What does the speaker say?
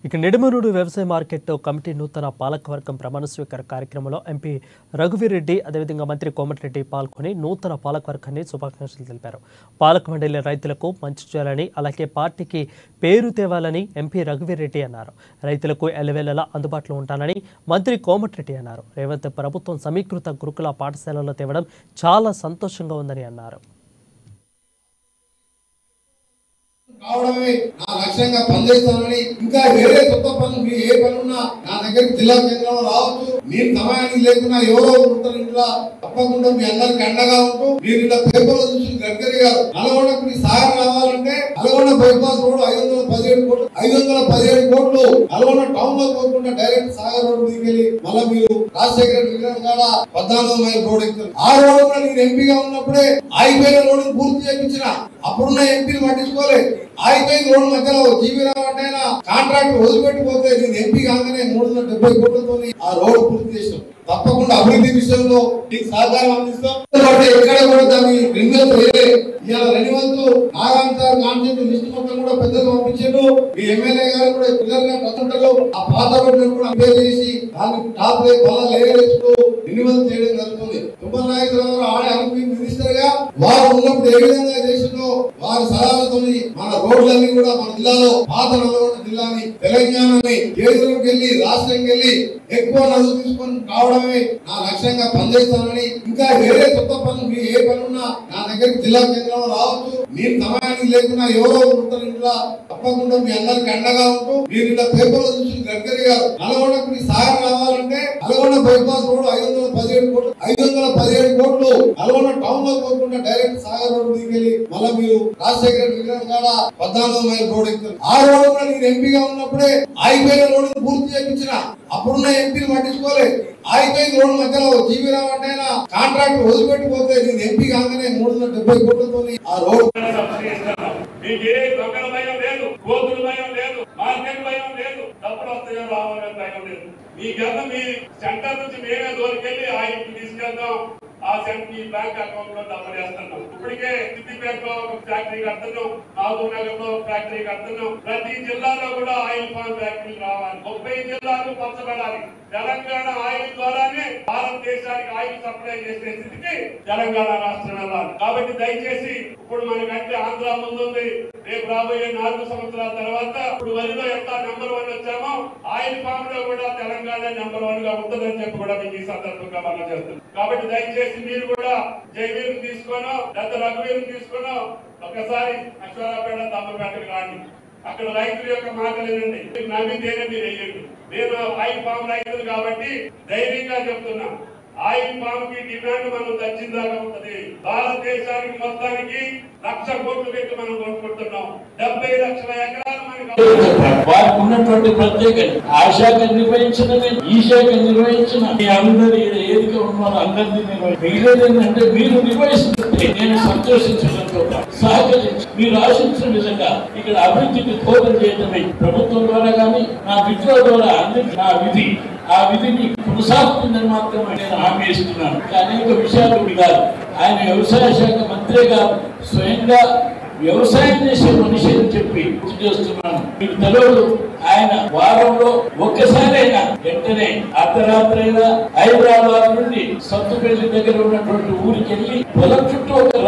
ఇక నిడమనూరు వ్యవసాయ market committee నూతన పాలకవర్గం ప్రమాణ స్వీకార కార్యక్రమంలో ఎంపీ రఘువీరెడ్డి అదేవిధంగా మంత్రి కోమటిరెడ్డి పాల్గొని నూతన పాలకవర్గాన్ని శుభాకాంక్షలు తెలిపారు. పాలక మండలి రైతులకు మంచి చేయాలని అలాగే పార్టీకి పేరు తేవాలని ఎంపీ రఘువీరెడ్డి అన్నారు. రైతులకు ఎల్లవేళలా అందుబాటులో ఉంటానని మంత్రి కోమటిరెడ్డి అన్నారు. రేవంత్ ప్రభుత్వం సమీకృత గురుకుల పాఠశాలలో తేవడం చాలా సంతోషంగా ఉందని అన్నారు. కావడమే నా లక్ష్యంగా పనిచేస్తానని ఇంకా వేరే కొత్త పనులు ఏ పనున్నా నా దగ్గరికి జిల్లా కేంద్రంలో రావచ్చు. మీరు సమయానికి లేకున్నా ఎవరో ఉంటారు ఇంట్లో తప్పకుండా మీ అందరికి అండగా ఉంటూ మీరు ఇలా పేపర్లో చూసి గడ్కరీ గారు నల్గొండకు సాయం రావాలంటే నల్గొండ బైపాస్ రోడ్ 517 కోట్లు నల్గొండ టౌన్ లో పోకుండా డైరెక్ట్ సాగర్ రోడ్ మీదకెళ్ళి మళ్ళీ మీరు రాజశేఖర విగ్రహం కాడ 14 మైల్ రోడ్ ఎక్కుతారు. ఆ రోడ్ కూడా నేను ఎంపీగా ఉన్నప్పుడే ఆగిపోయిన రోడ్డు పూర్తి చేయించిన అప్పుడున్న ఎంపీలు పట్టించుకోలేదు. ఆగిపోయిన రోడ్డు మధ్యలో జీవీరావు అంటే కాంట్రాక్ట్ వదిలిపెట్టిపోతే నేను ఎంపీ కాగానే 370 కోట్లతో ఆ రోడ్డు పూర్తి చేసాం. తప్పకుండా అభివృద్ధి విషయంలో మీకు సహకారం అందిస్తాం. ఎక్కడ కూడా దాన్ని రిన్యూవల్ చేయలేదు. ఇవాళ రెన్యూవల్తో నాగాంతారు కాన్సెప్ట్ లిస్ట్ మొత్తం కూడా పెద్దలు పంపించారు. ఈ ఎమ్మెల్యే గారు కూడా పిల్లలుగా ప్రజలు ఆ పాత రోడ్లను కూడా అప్డేట్ చేసి దాన్ని టాప్ లేయర్ వేస్తూ రిన్యూవల్ చేయడం జరుగుతుంది. తుమ్మల నాయకురావు ఆడే అభివృద్ధి మినిస్టర్ గా వారు ఉన్నప్పుడు ఏ విధంగా చేసిందో వారి సలహాలతో మన రోడ్లన్నీ కూడా మన జిల్లాలో పాత నల్గొండ జిల్లాని తెలంగాణని కేంద్రంకి వెళ్ళి రాష్ట్రంకి వెళ్ళి ఎక్కువ నదులు తీసుకొని కావడమే నా లక్ష్యంగా పనిచేస్తానని ఇంకా వేరే కొత్త పనులు ఏ పనున్నా నా దగ్గరికి జిల్లా కేంద్రంలో రావచ్చు. మీరు సమయానికి లేకున్నా ఎవరో ఉంటారు ఇంట్లో తప్పకుండా మీ అందరికి అండగా ఉంటూ మీరు ఇలా పేపర్లో చూసి గడ్కరీ గారు నల్గొండకు సాయం రావాలంటే నల్గొండ బైపాస్ రోడ్ 517 కోట్లు నల్గొండ టౌన్ లో పోకుండా డైరెక్ట్ సాగర్ రోడ్ మీదకెళ్ళి మళ్ళీ మీరు రాజశేఖర విగ్రహం కాడ 14 మైల్ రోడ్ ఎక్కుతారు. ఆ రోడ్ కూడా నేను ఎంపీగా ఉన్నప్పుడే ఆగిపోయిన రోడ్డు పూర్తి చేయించిన అప్పుడున్న ఎంపీలు పట్టించుకోలేదు. ఆగిపోయిన రోడ్డు మధ్యలో జీవీరావు అంటే కాంట్రాక్ట్ వదిలిపెట్టిపోతే నేను ఎంపీ కాగానే 370 కోట్లతో ఆ రోడ్ మీ సెంటర్ నుంచి మేమే దూరకెళ్ళి ఆయనకి తీసుకెళ్తాం. ఆ సెంటర్ ఈ బ్యాంక్ అకౌంట్ లో డబ్బులు వేస్తున్నాం. ఇప్పటికే సిద్దిపేటలో ఒక ఫ్యాక్టరీ కడుతున్నాం, మహబూబ్ నగర్ లో ఫ్యాక్టరీ కడుతున్నాం. ప్రతి జిల్లాలో కూడా ఆయిల్ ఫామ్ ఫ్యాక్టరీలు రావాలి. 30 జిల్లాలు పంచబడాలి. తెలంగాణ ఆయిల్ ద్వారానే భారతదేశానికి ఆయిల్ సప్లై చేసే స్థితికి తెలంగాణ రాష్ట్రం వెళ్ళాలి. కాబట్టి దయచేసి ఇప్పుడు మనకంటే ఆంధ్ర ముందుంది. రేపు రాబోయే 4 సంవత్సరాల తర్వాత ఇప్పుడు వరిలో ఎంత నెంబర్ 1 వచ్చామో ఆయిల్ ఫామ్ లో కూడా తెలంగాణ నెంబర్ 1 గా ఉంటుందని చెప్పి కూడా మీకు ఈ సందర్భంగా మనం చేస్తున్నాం. కాబట్టి దయచేసి మీరు కూడా జయవీరుని తీసుకోనో లేదా రఘువీరుని తీసుకోనో ఒకసారి అశ్వరాపేట తమ్మపేటకు రాండి. అక్కడ రైతుల యొక్క మాటలు వినండి. నమ్మితేనే మీరు వేయండి. నేను ఆయిల్ ఫామ్ రైతులు కాబట్టి ధైర్యంగా చెప్తున్నా, ఆయిల్ ఫామ్ కి డిమాండ్ మనం తగ్గిందాకా ఉంటది. భారతదేశానికి మొత్తానికి 1,00,000 కోట్లు పెట్టి మనం కొనుక్కుంటున్నాం. 70 లక్షల ఎకరాలు వారికి ఉన్నటువంటి ప్రత్యేక ఆ శాఖ నిర్వహించినది, ఈ శాఖ నిర్వహించిన మీ అందరి ఏదిగా ఉన్నారో అందరినీ మిగిలేదంటే మీరు నిర్వహిస్తుంటే నేను సంతోషించడంతో సహకరించి మీరు ఆశించిన విధంగా ఇక్కడ అభివృద్ధికి కోరం చేయటమే ప్రభుత్వం ద్వారా కానీ నా మిత్రుల ద్వారా అందరికీ నా విధి ఆ విధిని కొనసాగుతుందని మాత్రమే నేను హామీ ఇస్తున్నాను. అనేక విషయాలు కాదు, ఆయన వ్యవసాయ శాఖ మంత్రిగా స్వయంగా వ్యవసాయం చేసే మనిషి అని చెప్పి గుర్తు చేస్తున్నాను. మీకు తెలియదు, ఆయన వారంలో ఒక్కసారైనా వెంటనే అర్ధరాత్రి అయినా హైదరాబాద్ నుండి సత్తుపల్లి దగ్గర ఉన్నటువంటి ఊరికి వెళ్ళి పొలం చుట్టూ